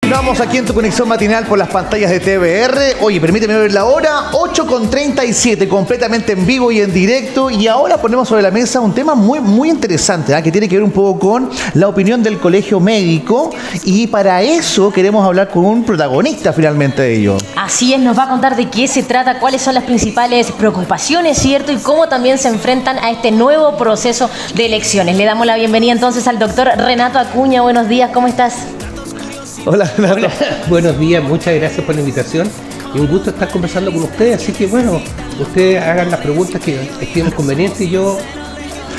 Continuamos aquí en tu conexión matinal por las pantallas de TVR. Oye, permíteme ver la hora, 8:37, completamente en vivo y en directo. Y ahora ponemos sobre la mesa un tema muy interesante, que tiene que ver un poco con la opinión del Colegio Médico. Y para eso queremos hablar con un protagonista finalmente de ello. Así es, nos va a contar de qué se trata, cuáles son las principales preocupaciones, ¿cierto? Y cómo también se enfrentan a este nuevo proceso de elecciones. Le damos la bienvenida entonces al doctor Renato Acuña. Buenos días, ¿cómo estás? Hola, Renato. Hola, buenos días, muchas gracias por la invitación y un gusto estar conversando con ustedes, así que bueno, ustedes hagan las preguntas que estimen convenientes y yo...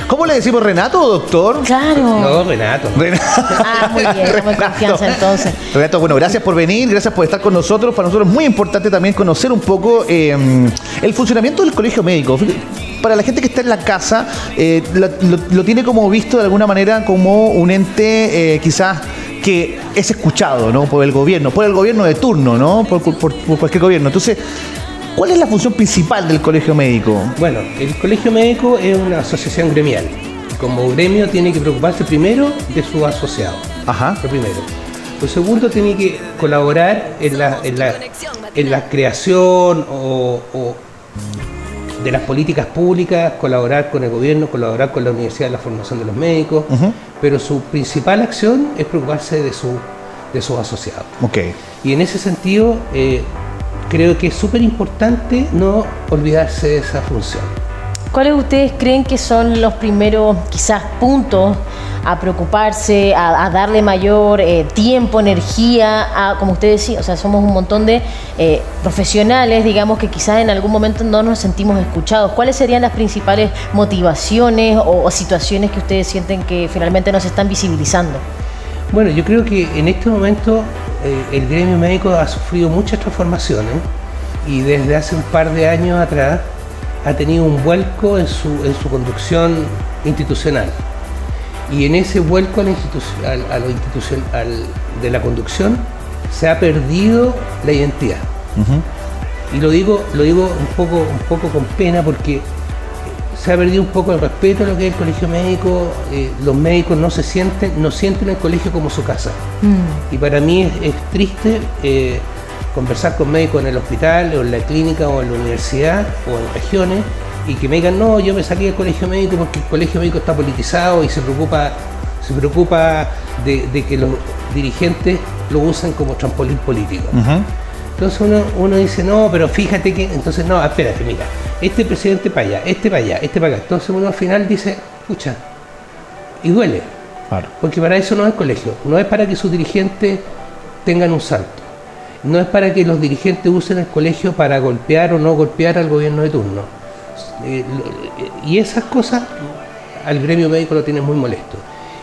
¿Cómo le decimos, Renato o doctor? Claro. No, Renato. Ah, muy bien, estamos en confianza entonces. Renato, bueno, gracias por venir, gracias por estar con nosotros. Para nosotros es muy importante también conocer un poco el funcionamiento del Colegio Médico. Para la gente que está en la casa, lo tiene como visto de alguna manera como un ente quizás que es escuchado, ¿no? Por el gobierno de turno, ¿no? Por cualquier gobierno. Entonces, ¿cuál es la función principal del Colegio Médico? Bueno, el Colegio Médico es una asociación gremial. Como gremio tiene que preocuparse primero de sus asociados. Ajá. Lo primero. Lo segundo, tiene que colaborar en la creación o de las políticas públicas, colaborar con el gobierno, colaborar con la universidad en la formación de los médicos, pero su principal acción es preocuparse de sus asociados. Okay. Y en ese sentido, creo que es súper importante no olvidarse de esa función. ¿Cuáles ustedes creen que son los primeros, quizás, puntos a preocuparse, a darle mayor tiempo, energía, como usted decía? O sea, somos un montón de profesionales, digamos, que quizás en algún momento no nos sentimos escuchados. ¿Cuáles serían las principales motivaciones o situaciones que ustedes sienten que finalmente nos están visibilizando? Bueno, yo creo que en este momento el gremio médico ha sufrido muchas transformaciones y desde hace un par de años atrás ha tenido un vuelco en su conducción institucional. Y en ese vuelco de la conducción se ha perdido la identidad. Y lo digo un poco con pena porque se ha perdido un poco el respeto a lo que es el colegio médico. Los médicos no sienten el colegio como su casa. Y para mí es triste conversar con médicos en el hospital o en la clínica o en la universidad o en regiones y que me digan, no, yo me saqué del colegio médico porque el colegio médico está politizado y se preocupa de que los dirigentes lo usen como trampolín político. Entonces uno dice, no, pero fíjate que, entonces no, espérate, mira, este presidente para allá, este para allá, este para acá. Entonces uno al final dice, escucha, y duele. Claro. Porque para eso no es el colegio, no es para que sus dirigentes tengan un salto. No es para que los dirigentes usen el colegio para golpear o no golpear al gobierno de turno. Y esas cosas al gremio médico lo tienen muy molesto.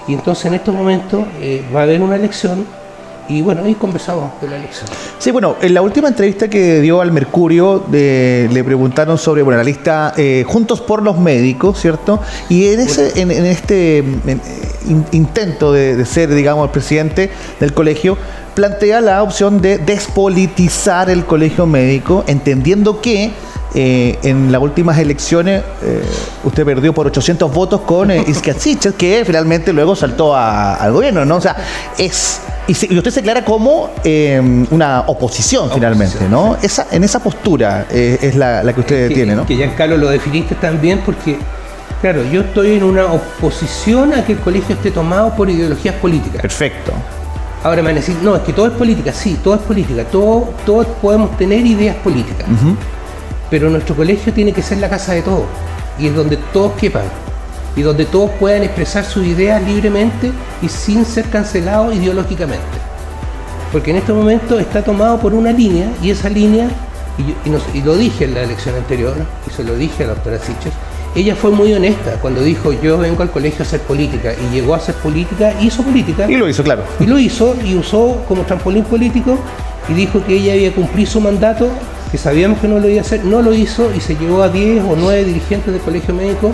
Y entonces en estos momentos va a haber una elección y bueno, ahí conversamos de la elección. Sí, bueno, en la última entrevista que dio al Mercurio le preguntaron sobre la lista Juntos por los Médicos, ¿cierto? Y en este intento de ser, digamos, el presidente del colegio, plantea la opción de despolitizar el colegio médico, entendiendo que en las últimas elecciones usted perdió por 800 votos con Izquiasiches, que finalmente luego saltó al gobierno, ¿no? O sea, y usted se declara como una oposición finalmente, ¿no? En esa postura es la que usted tiene, ¿no? Que Giancarlo lo definiste también porque, claro, yo estoy en una oposición a que el colegio esté tomado por ideologías políticas. Perfecto. Ahora me van a decir, no, es que todo es política. Sí, todo es política. Todos podemos tener ideas políticas. Pero nuestro colegio tiene que ser la casa de todos. Y es donde todos quepan. Y donde todos puedan expresar sus ideas libremente y sin ser cancelados ideológicamente. Porque en este momento está tomado por una línea, y esa línea, y lo dije en la elección anterior, y se lo dije a la doctora Siches, ella fue muy honesta cuando dijo, yo vengo al colegio a hacer política, y llegó a hacer política, hizo política. Y lo hizo, claro. Y lo hizo, y usó como trampolín político, y dijo que ella había cumplido su mandato, que sabíamos que no lo iba a hacer, no lo hizo, y se llevó a 10 o 9 dirigentes del colegio médico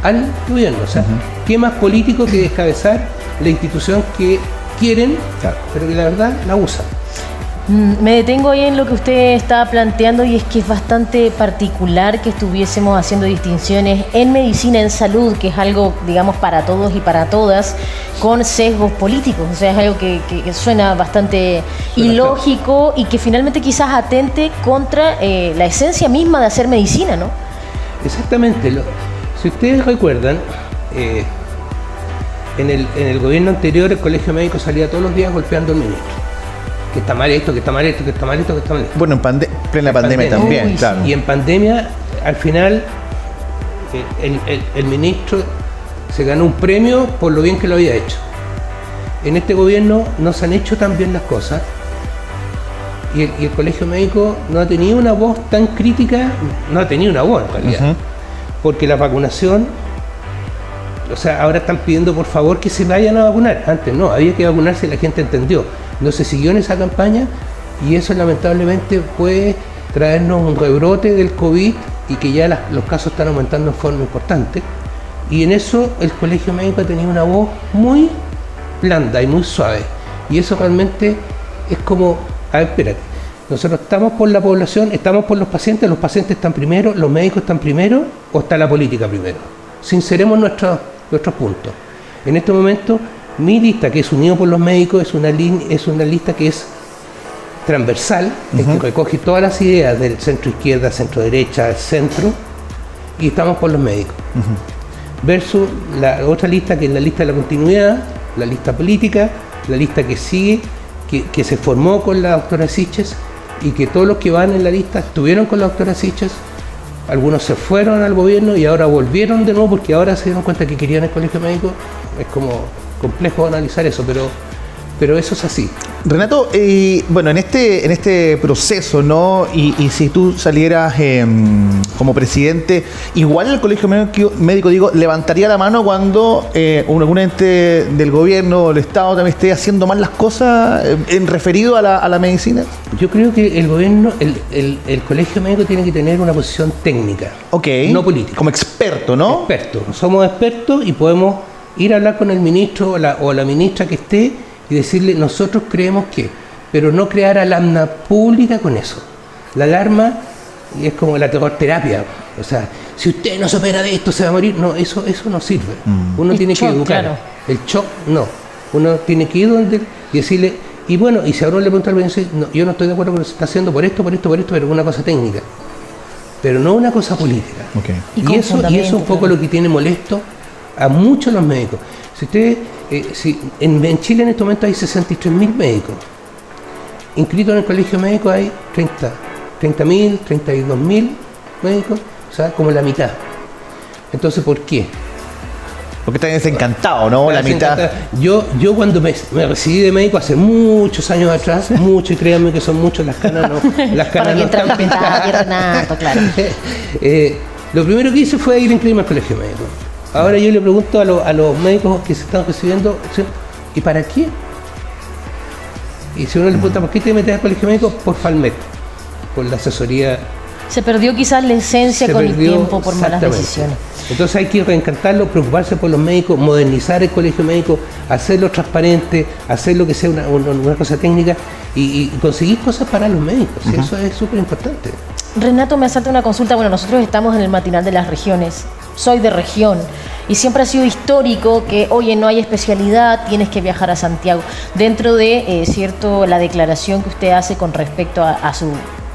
al gobierno. O sea, ¿qué más político que descabezar la institución que quieren, claro, pero que la verdad la usan? Me detengo ahí en lo que usted estaba planteando y es que es bastante particular que estuviésemos haciendo distinciones en medicina, en salud, que es algo, digamos, para todos y para todas, con sesgos políticos. O sea, es algo que suena bastante ilógico y que finalmente quizás atente contra la esencia misma de hacer medicina, ¿no? Exactamente. Si ustedes recuerdan, en el gobierno anterior el colegio médico salía todos los días golpeando al ministro. Que está mal esto, que está mal esto, que está mal esto, que está mal esto. Bueno, en plena pandemia también, Uy, claro. Y en pandemia, al final, el ministro se ganó un premio por lo bien que lo había hecho. En este gobierno no se han hecho tan bien las cosas y el colegio médico no ha tenido una voz tan crítica, no ha tenido una voz en realidad, porque la vacunación, o sea, ahora están pidiendo por favor que se vayan a vacunar. Antes no, había que vacunarse y la gente entendió. No se siguió en esa campaña y eso lamentablemente puede traernos un rebrote del COVID y que ya los casos están aumentando en forma importante. Y en eso el colegio médico ha tenido una voz muy blanda y muy suave. Y eso realmente es como, a ver, espérate, nosotros estamos por la población, estamos por los pacientes están primero, los médicos están primero o está la política primero. Sinceremos nuestros puntos. En este momento, mi lista, que es Unido por los Médicos, es una lista que es transversal, es que recoge todas las ideas del centro izquierda, centro derecha, centro, y estamos por los médicos. Versus la otra lista, que es la lista de la continuidad, la lista política, la lista que sigue, que se formó con la doctora Siches, y que todos los que van en la lista estuvieron con la doctora Siches. Algunos se fueron al gobierno y ahora volvieron de nuevo porque ahora se dieron cuenta que querían el colegio médico. Es como complejo analizar eso, pero eso es así. Renato, bueno, en este proceso, ¿no? Y si tú salieras como presidente, igual el colegio médico, digo, levantaría la mano cuando algún ente del gobierno o el Estado también esté haciendo mal las cosas en referido a la medicina. Yo creo que el gobierno, el colegio médico tiene que tener una posición técnica, no política. Como experto, ¿no? Experto. Somos expertos y podemos ir a hablar con el ministro o la ministra que esté y decirle, nosotros creemos que, pero no crear alarma pública con eso. La alarma es como la terapia, o sea, si usted no se opera de esto se va a morir. No, eso no sirve. Uno tiene que educar. Claro. El shock, no. Uno tiene que ir donde y decirle, y bueno, y si ahora le pregunta al médico, no, yo no estoy de acuerdo con lo que se está haciendo por esto, pero una cosa técnica, pero no una cosa política. Y eso es un poco lo que tiene molesto a muchos los médicos. Si ustedes, en Chile en este momento hay 63.000 médicos. Inscritos en el colegio médico hay 30.000, 32.000 médicos, o sea, como la mitad. Entonces, ¿por qué? Porque están desencantados, ¿no? La mitad. Yo cuando me recibí de médico hace muchos años atrás, y créanme que son muchos, las canas no para que están pintadas. Renato, claro. Lo primero que hice fue ir a inscribirme al colegio médico. Ahora yo le pregunto a los médicos que se están recibiendo, ¿y para qué? Y si uno le pregunta, ¿por qué te metes al colegio médico? Por Falmet, por la asesoría. Se perdió quizás la esencia con el tiempo por malas decisiones. Entonces hay que reencantarlo, preocuparse por los médicos, modernizar el colegio médico, hacerlo transparente, hacerlo que sea una cosa técnica y conseguir cosas para los médicos. ¿Sí? Eso es súper importante. Renato, me asalta una consulta. Bueno, nosotros estamos en el matinal de las regiones. Soy de región y siempre ha sido histórico que, oye, no hay especialidad, tienes que viajar a Santiago. Dentro de, la declaración que usted hace con respecto a su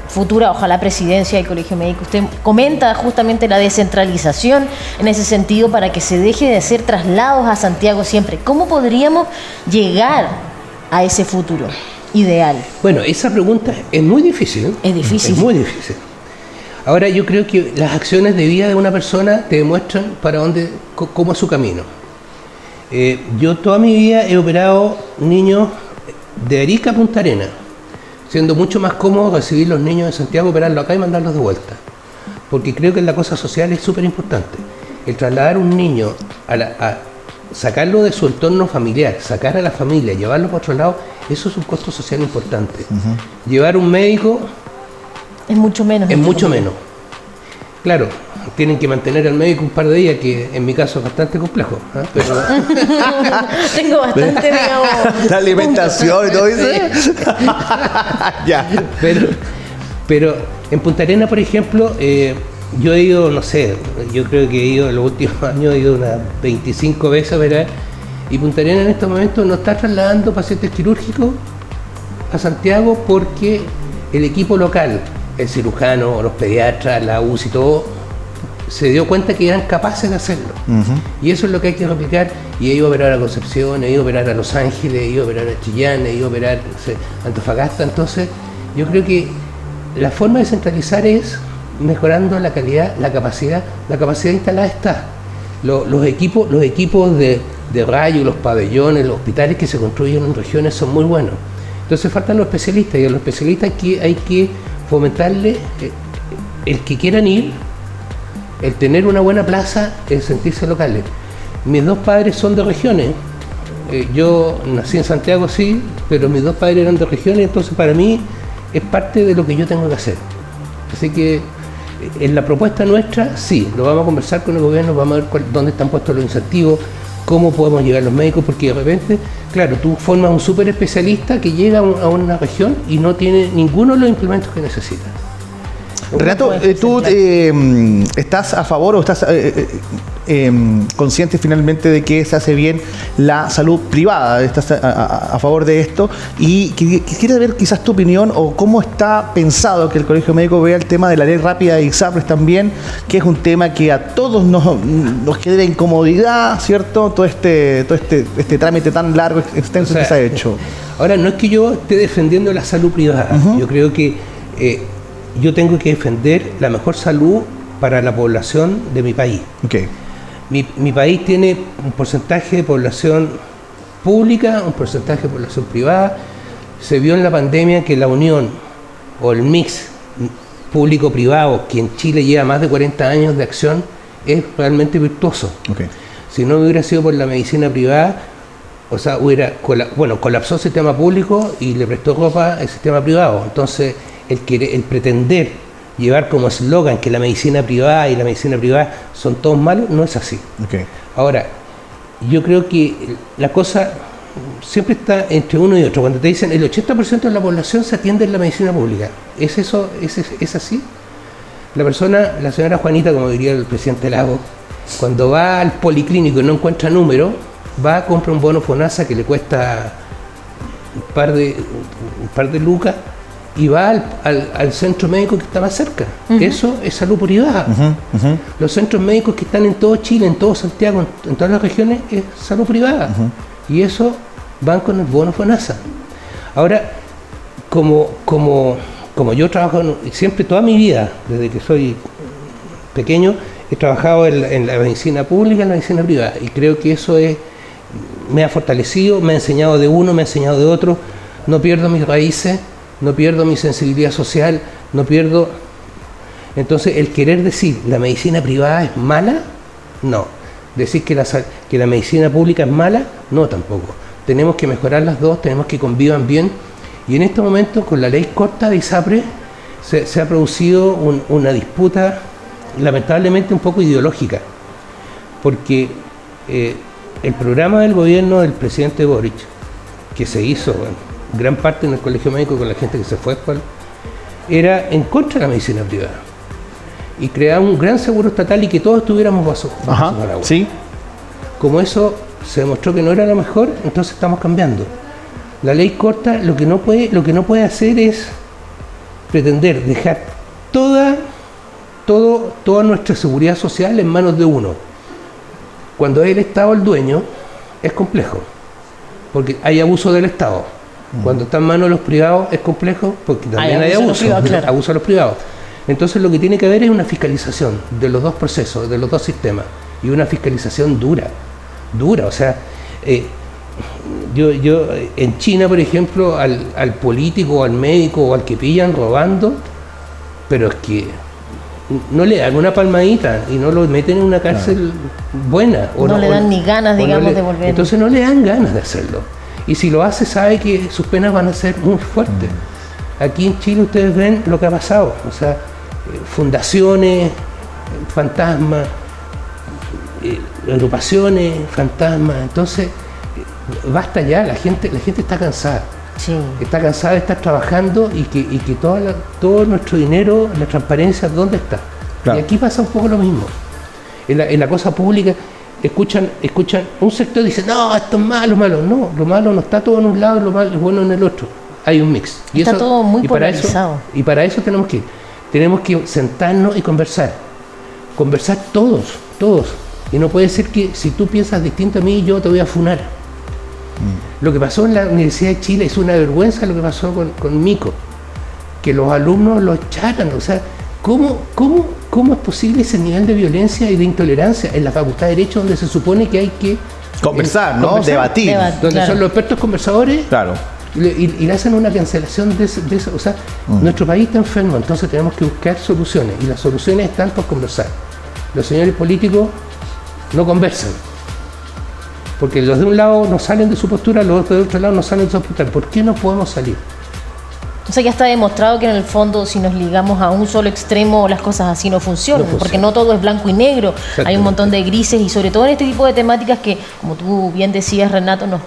futura, ojalá, presidencia del Colegio Médico, usted comenta justamente la descentralización en ese sentido para que se deje de hacer traslados a Santiago siempre. ¿Cómo podríamos llegar a ese futuro ideal? Bueno, esa pregunta es muy difícil. Es difícil. Es muy difícil. Ahora yo creo que las acciones de vida de una persona te demuestran cómo es su camino. Yo toda mi vida he operado niños de Arica a Punta Arenas, siendo mucho más cómodo recibir los niños de Santiago, operarlos acá y mandarlos de vuelta. Porque creo que la cosa social es súper importante. El trasladar un niño a sacarlo de su entorno familiar, sacar a la familia, llevarlo para otro lado, eso es un costo social importante. Llevar un médico es mucho menos. Es mucho menos. Claro, tienen que mantener al médico un par de días, que en mi caso es bastante complejo. Pero Tengo bastante, digamos. La alimentación y todo eso. Ya. Pero en Punta Arenas, por ejemplo, yo he ido, no sé, yo creo que he ido en los últimos años, he ido unas 25 veces a operar, y Punta Arenas en estos momentos no está trasladando pacientes quirúrgicos a Santiago porque el equipo local, el cirujano, los pediatras, la UCI, todo, se dio cuenta que eran capaces de hacerlo. Y eso es lo que hay que replicar. Y he ido a operar a Concepción, he ido a operar a Los Ángeles, he ido a operar a Chillán, he ido a operar a Antofagasta. Entonces, yo creo que la forma de centralizar es mejorando la calidad, la capacidad instalada está. Los equipos de rayo, los pabellones, los hospitales que se construyen en regiones son muy buenos. Entonces faltan los especialistas, y a los especialistas hay que fomentarle el que quieran ir, el tener una buena plaza, el sentirse locales. Mis dos padres son de regiones. Yo nací en Santiago, sí, pero mis dos padres eran de regiones, entonces para mí es parte de lo que yo tengo que hacer. Así que en la propuesta nuestra, sí, lo vamos a conversar con el gobierno, vamos a ver dónde están puestos los incentivos, cómo podemos llegar a los médicos, porque de repente, claro, tú formas un súper especialista que llega a una región y no tiene ninguno de los implementos que necesita. Renato, ¿tú estás a favor o estás consciente finalmente de que se hace bien la salud privada? ¿Estás a favor de esto? Y quisiera ver quizás tu opinión o cómo está pensado que el Colegio Médico vea el tema de la ley rápida de ISAPRES también, que es un tema que a todos nos genera incomodidad, ¿cierto? Todo este trámite tan largo, extenso, que se ha hecho. Ahora, no es que yo esté defendiendo la salud privada. Yo creo que yo tengo que defender la mejor salud para la población de mi país. Okay. Mi país tiene un porcentaje de población pública, un porcentaje de población privada. Se vio en la pandemia que la unión o el mix público-privado, que en Chile lleva más de 40 años de acción, es realmente virtuoso. Okay. Si no hubiera sido por la medicina privada, o sea, colapsó el sistema público y le prestó ropa al sistema privado. Entonces, el pretender llevar como eslogan que la medicina privada y la medicina privada son todos malos, no es así. Okay. Ahora, yo creo que la cosa siempre está entre uno y otro. Cuando te dicen el 80% de la población se atiende en la medicina pública, ¿es eso? ¿Es así? La señora Juanita, como diría el presidente Lago, cuando va al policlínico y no encuentra número, va a comprar un bono FONASA que le cuesta un par de lucas, y va al centro médico que está más cerca. Eso es salud privada. Los centros médicos que están en todo Chile, en todo Santiago, en todas las regiones, es salud privada. Y eso van con el bono FONASA. Ahora, como yo trabajo siempre, toda mi vida, desde que soy pequeño, he trabajado en la medicina pública y en la medicina privada. Y creo que eso me ha fortalecido, me ha enseñado de uno, me ha enseñado de otro. No pierdo mis raíces, no pierdo mi sensibilidad social, no pierdo. Entonces, el querer decir la medicina privada es mala, no. Decir que la medicina pública es mala, no tampoco. Tenemos que mejorar las dos, tenemos que convivan bien. Y en este momento, con la ley corta de ISAPRES, se ha producido una disputa lamentablemente un poco ideológica, porque el programa del gobierno del presidente Boric, que se hizo gran parte en el Colegio Médico con la gente que se fue, era en contra de la medicina privada y crear un gran seguro estatal y que todos estuviéramos bajo agua. Sí. Como eso se demostró que no era lo mejor, entonces estamos cambiando. La ley corta lo que no puede hacer es pretender dejar toda nuestra seguridad social en manos de uno. Cuando es el Estado el dueño, es complejo, porque hay abuso del Estado. Cuando está en manos de los privados es complejo porque también hay abuso de los privados. Entonces lo que tiene que haber es una fiscalización de los dos procesos, de los dos sistemas, y una fiscalización dura. O sea, yo en China, por ejemplo, al político, al médico o al que pillan robando, pero es que no le dan una palmadita y no lo meten en una cárcel buena. No le dan ni ganas, digamos, de volver. Entonces no le dan ganas de hacerlo. Y si lo hace, sabe que sus penas van a ser muy fuertes. Aquí en Chile ustedes ven lo que ha pasado. O sea, fundaciones, fantasmas, agrupaciones, fantasmas. Entonces, basta ya, la gente está cansada. Sí. Está cansada de estar trabajando y que todo nuestro dinero, la transparencia, ¿dónde está? Claro. Y aquí pasa un poco lo mismo. En la cosa pública escuchan un sector dice, no, esto es malo, malo. No, lo malo no está todo en un lado, lo malo es bueno en el otro. Hay un mix. Está todo muy polarizado. Y para eso tenemos que ir. Tenemos que sentarnos y conversar. Conversar todos. Y no puede ser que si tú piensas distinto a mí, yo te voy a funar. Lo que pasó en la Universidad de Chile es una vergüenza, lo que pasó con Mico. Que los alumnos lo echaran. O sea, ¿cómo es posible ese nivel de violencia y de intolerancia en la Facultad de Derecho, donde se supone que hay que Conversar, ¿no? Debatir. donde claro. son los expertos conversadores? Claro. Y le hacen una cancelación de eso. O sea, nuestro país está enfermo, entonces tenemos que buscar soluciones. Y las soluciones están por conversar. Los señores políticos no conversan. Porque los de un lado no salen de su postura, los de otro lado no salen de su postura. ¿Por qué no podemos salir? O sea, ya está demostrado que en el fondo, si nos ligamos a un solo extremo, las cosas así no funcionan, porque no todo es blanco y negro. Hay un montón de grises y sobre todo en este tipo de temáticas que, como tú bien decías, Renato, nos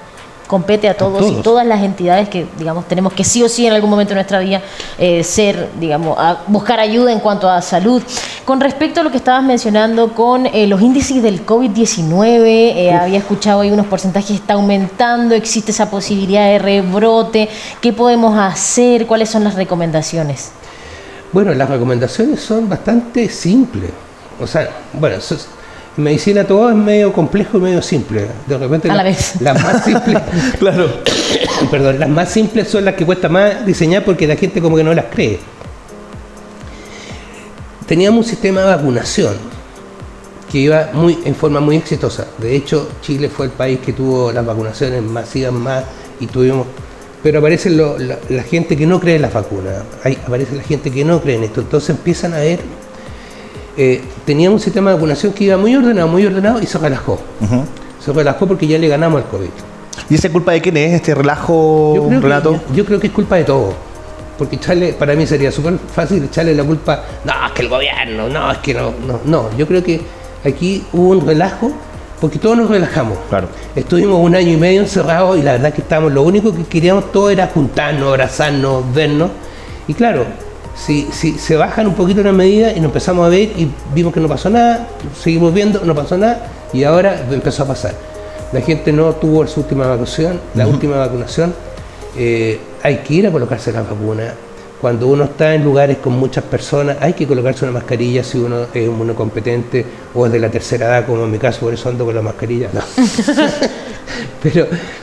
compete a todos y todas las entidades que, digamos, tenemos que sí o sí en algún momento de nuestra vida a buscar ayuda en cuanto a salud. Con respecto a lo que estabas mencionando con los índices del COVID-19, había escuchado ahí unos porcentajes, está aumentando, existe esa posibilidad de rebrote. ¿Qué podemos hacer? ¿Cuáles son las recomendaciones? Bueno, las recomendaciones son bastante simples. O sea, bueno, en medicina todo es medio complejo y medio simple. De repente a la vez. Las más simples, Claro. perdón, las más simples son las que cuesta más diseñar porque la gente como que no las cree. Teníamos un sistema de vacunación que iba en forma muy exitosa. De hecho, Chile fue el país que tuvo las vacunaciones masivas más y tuvimos. Pero aparece la gente que no cree en las vacunas. Aparece la gente que no cree en esto. Entonces empiezan a ver. Teníamos un sistema de vacunación que iba muy ordenado y se relajó. Se relajó porque ya le ganamos al COVID. ¿Y esa culpa de quién es este relajo, Renato? Yo creo que es culpa de todo. Porque para mí sería súper fácil echarle la culpa, no, es que el gobierno, no, es que no. Yo creo que aquí hubo un relajo porque todos nos relajamos. Claro. Estuvimos 1 año y medio encerrados y la verdad que lo único que queríamos todo era juntarnos, abrazarnos, vernos. Y claro, si se bajan un poquito las medidas y nos empezamos a ver y vimos que no pasó nada, seguimos viendo, no pasó nada y ahora empezó a pasar. La gente no tuvo su última vacunación, hay que ir a colocarse la vacuna. Cuando uno está en lugares con muchas personas, hay que colocarse una mascarilla si uno es uno competente o es de la tercera edad, como en mi caso, por eso ando con la mascarilla. No.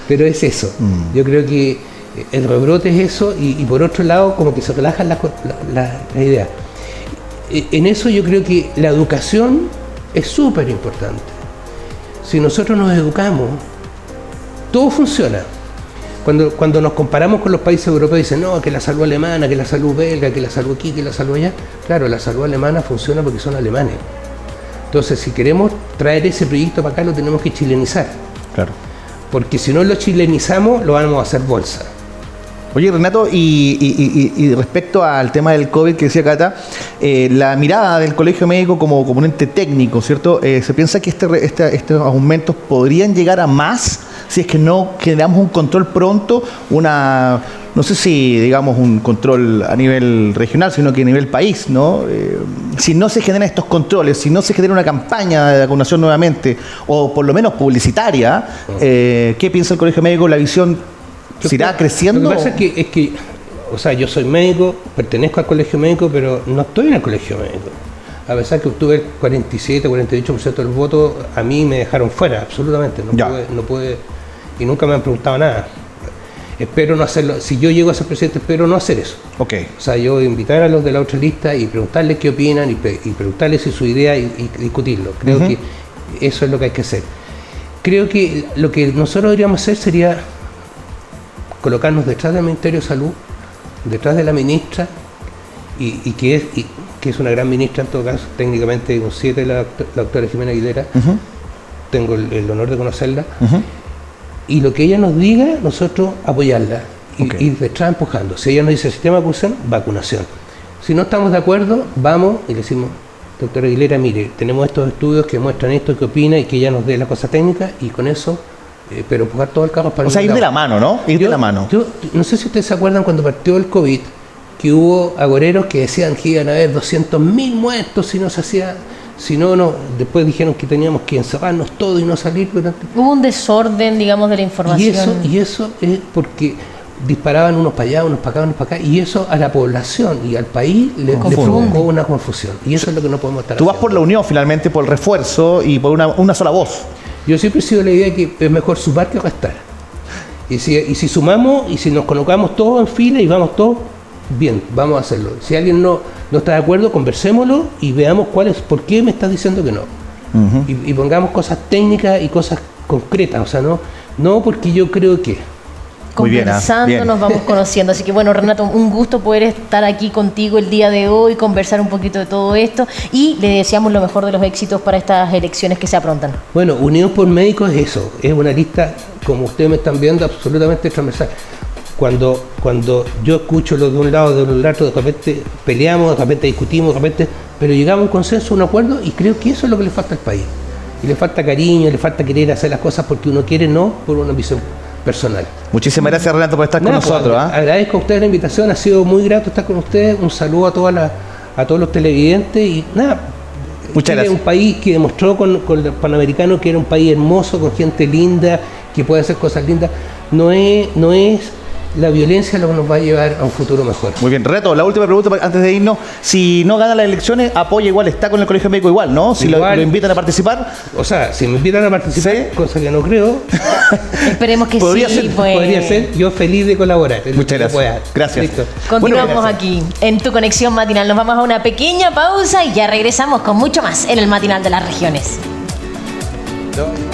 pero es eso. Yo creo que el rebrote es eso y por otro lado como que se relajan las ideas. En eso yo creo que la educación es súper importante. Si nosotros nos educamos, todo funciona. Cuando nos comparamos con los países europeos dicen no, que la salud alemana, que la salud belga, que la salud aquí, que la salud allá. Claro, la salud alemana funciona porque son alemanes. Entonces, si queremos traer ese proyecto para acá, lo tenemos que chilenizar. Claro. Porque si no lo chilenizamos, lo vamos a hacer bolsa. Oye, Renato, y respecto al tema del COVID que decía Cata, la mirada del Colegio Médico como un ente técnico, ¿cierto? Se piensa que estos aumentos podrían llegar a más si es que no generamos un control pronto, no sé si digamos un control a nivel regional, sino que a nivel país, ¿no? Si no se generan estos controles, si no se genera una campaña de vacunación nuevamente, o por lo menos publicitaria, ¿qué piensa el Colegio Médico? ¿La visión se irá creciendo? Lo que pasa es que, o sea, yo soy médico, pertenezco al Colegio Médico, pero no estoy en el Colegio Médico. A pesar que obtuve el 47, 48% del voto, a mí me dejaron fuera, absolutamente. No pude, y nunca me han preguntado nada. Espero no hacerlo. Si yo llego a ser presidente, espero no hacer eso. Okay. O sea, yo invitar a los de la otra lista y preguntarles qué opinan y preguntarles si su idea y discutirlo. Creo que eso es lo que hay que hacer. Creo que lo que nosotros deberíamos hacer sería colocarnos detrás del Ministerio de Salud, detrás de la ministra, y que es una gran ministra en todo caso, técnicamente un 7 la doctora Jimena Aguilera, tengo el honor de conocerla, y lo que ella nos diga, nosotros apoyarla, y ir detrás empujando. Si ella nos dice sistema de vacunación, vacunación. Si no estamos de acuerdo, vamos y le decimos, doctor Aguilera, mire, tenemos estos estudios que muestran esto, que opina y que ya nos dé la cosa técnica y con eso, pero empujar todo el carro para O sea, ir de la mano, ¿no? Ir de la mano. Yo no sé si ustedes se acuerdan cuando partió el COVID, que hubo agoreros que decían que iban a haber 200.000 muertos si no se hacía, si no, no. Después dijeron que teníamos que encerrarnos todos y no salir. Hubo un desorden, digamos, de la información. Y eso es porque disparaban unos para allá, unos para acá, unos para acá, y eso a la población y al país le provocó una confusión. Y eso es lo que no podemos estar Tú haciendo. vas por la unión finalmente, por el refuerzo y por una sola voz. Yo siempre he sido la idea que es mejor sumar que restar. Y si sumamos y si nos colocamos todos en fila y vamos todos, bien, vamos a hacerlo. Si alguien no está de acuerdo, conversémoslo y veamos por qué me estás diciendo que no. Y pongamos cosas técnicas y cosas concretas, o sea, no porque yo creo que... Muy bien, Conversando, bien. nos vamos conociendo. Así que bueno, Renato, un gusto poder estar aquí contigo el día de hoy, conversar un poquito de todo esto y le deseamos lo mejor de los éxitos para estas elecciones que se aprontan. Bueno, Unidos por Médicos es eso, es una lista, como ustedes me están viendo, absolutamente transversal. Cuando yo escucho lo de un lado, de un otro, de repente peleamos, de repente discutimos, de repente, pero llegamos a un consenso, a un acuerdo, y creo que eso es lo que le falta al país. Y le falta cariño, le falta querer hacer las cosas porque uno quiere, no por una ambición personal. Muchísimas gracias, Renato, por estar con nosotros. Agradezco a ustedes la invitación, ha sido muy grato estar con ustedes, un saludo a todos los televidentes y nada. Muchas gracias. Es un país que demostró con el Panamericano que era un país hermoso, con gente linda, que puede hacer cosas lindas. No es la violencia lo que nos va a llevar a un futuro mejor. Muy bien, Renato, la última pregunta antes de irnos. Si no gana las elecciones, apoya igual, está con el Colegio Médico igual, ¿no? Si Igual. lo invitan a participar. O sea, si me invitan a participar, ¿Sí? cosa que no creo, Esperemos que Podría sí, ser, pues. podría ser, yo feliz de colaborar. Es lo Muchas que gracias. pueda. Gracias. Listo. Continuamos Bueno, gracias. aquí en tu conexión matinal. Nos vamos a una pequeña pausa y ya regresamos con mucho más en el matinal de las regiones. No.